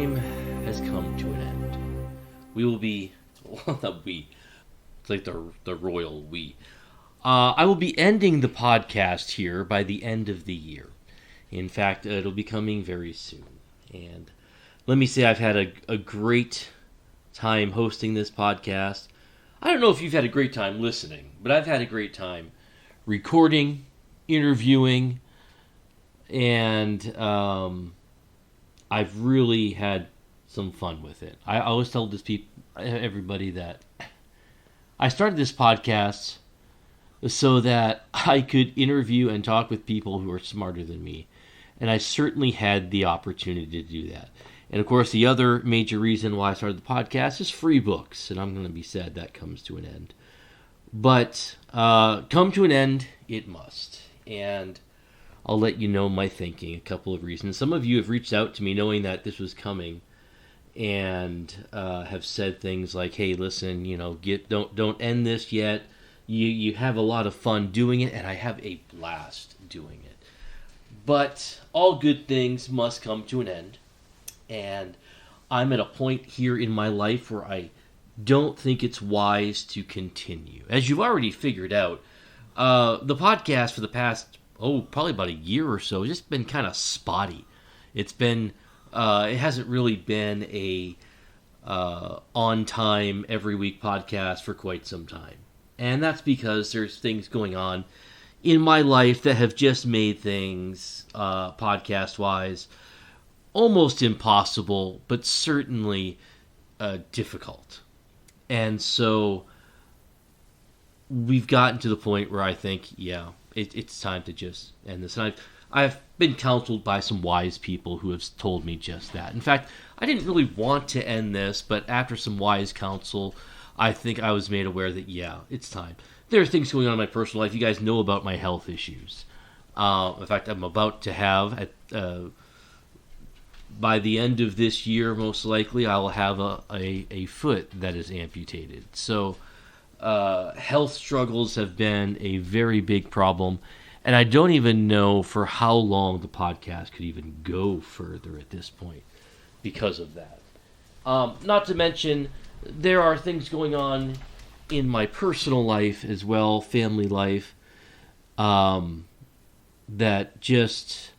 time has come to an end. We will be, well, not we, it's like the royal we. I will be ending the podcast here by the end of the year. In fact, it'll be coming very soon. And let me say I've had a great time hosting this podcast. I don't know if you've had a great time listening, but I've had a great time recording, interviewing, and I've really had some fun with it. I always tell everybody that I started this podcast so that I could interview and talk with people who are smarter than me. And I certainly had the opportunity to do that. And of course, the other major reason why I started the podcast is free books. And I'm going to be sad that comes to an end. But come to an end, it must. And I'll let you know my thinking, a couple of reasons. Some of you have reached out to me knowing that this was coming and have said things like, hey, listen, don't end this yet. You have a lot of fun doing it, and I have a blast doing it. But all good things must come to an end. And I'm at a point here in my life where I don't think it's wise to continue. As you've already figured out, the podcast for the past, probably about a year or so, has just been kind of spotty. It's been, it hasn't really been a on-time, every week podcast for quite some time. And that's because there's things going on in my life that have just made things, podcast-wise, almost impossible, but certainly difficult. And so we've gotten to the point where I think, it's time to just end this. And I've been counseled by some wise people who have told me just that. In fact, I didn't really want to end this, but after some wise counsel, I think I was made aware that, it's time. There are things going on in my personal life. You guys know about my health issues. In fact, I'm about to have, by the end of this year, most likely, I will have a foot that is amputated. So health struggles have been a very big problem. And I don't even know for how long the podcast could even go further at this point because of that. Not to mention, there are things going on in my personal life as well, family life, that just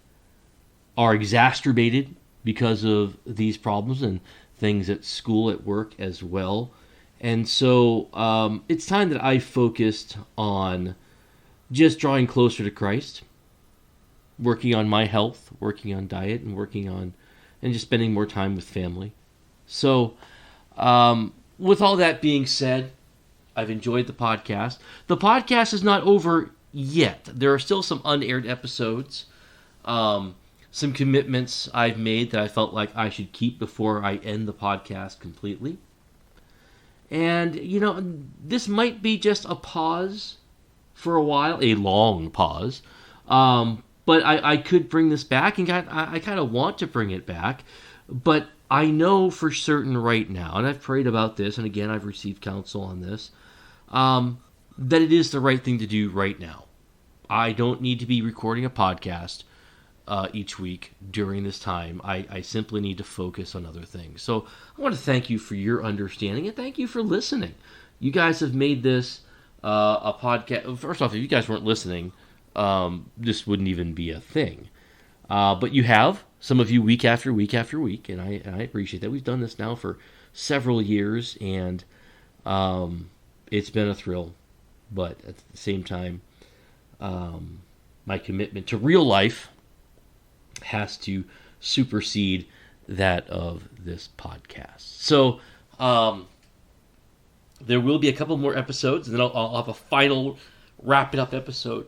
are exacerbated because of these problems and things at school, at work as well. And so it's time that I focused on just drawing closer to Christ, working on my health, working on diet, and and just spending more time with family. So with all that being said, I've enjoyed the podcast. The podcast is not over yet. There are still some unaired episodes, some commitments I've made that I felt like I should keep before I end the podcast completely. And, this might be just a pause for a while, a long pause. But I could bring this back, and I kind of want to bring it back. But I know for certain right now, and I've prayed about this, and again, I've received counsel on this, that it is the right thing to do right now. I don't need to be recording a podcast each week during this time. I simply need to focus on other things. So I want to thank you for your understanding, and thank you for listening. You guys have made this a podcast. First off, if you guys weren't listening, this wouldn't even be a thing. But you have, some of you week after week after week, and I appreciate that. We've done this now for several years, and it's been a thrill. But at the same time, my commitment to real life has to supersede that of this podcast. So there will be a couple more episodes, and then I'll have a final wrap-it-up episode.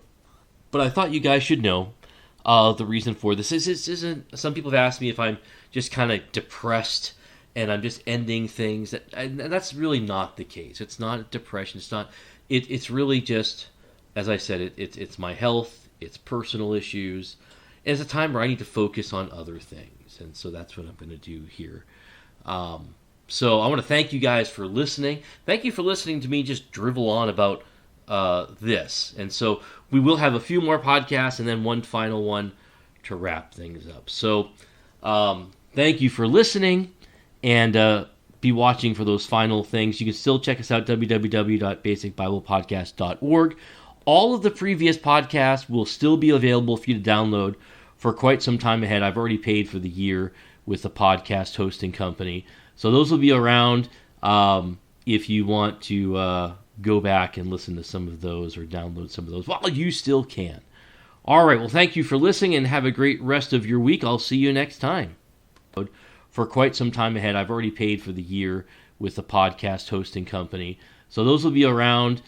But I thought you guys should know the reason for this. Isn't some people have asked me if I'm just kind of depressed and I'm just ending things. And that's really not the case. It's not depression. It's not. It's really just, as I said, it's my health. It's personal issues. And it's a time where I need to focus on other things. And so that's what I'm going to do here. So I want to thank you guys for listening. Thank you for listening to me just drivel on about this. And so we will have a few more podcasts and then one final one to wrap things up. So Thank you for listening, and be watching for those final things. You can still check us out, www.basicbiblepodcast.org. All of the previous podcasts will still be available for you to download for quite some time ahead. I've already paid for the year with the podcast hosting company. So those will be around if you want to go back and listen to some of those or download some of those. Well, you still can. All right, well, thank you for listening, and have a great rest of your week. I'll see you next time. For quite some time ahead, I've already paid for the year with the podcast hosting company. So those will be around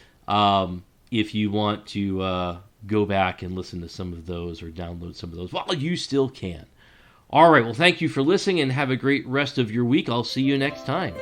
if you want to go back and listen to some of those or download some of those. Well, you still can. All right, well, thank you for listening, and have a great rest of your week. I'll see you next time.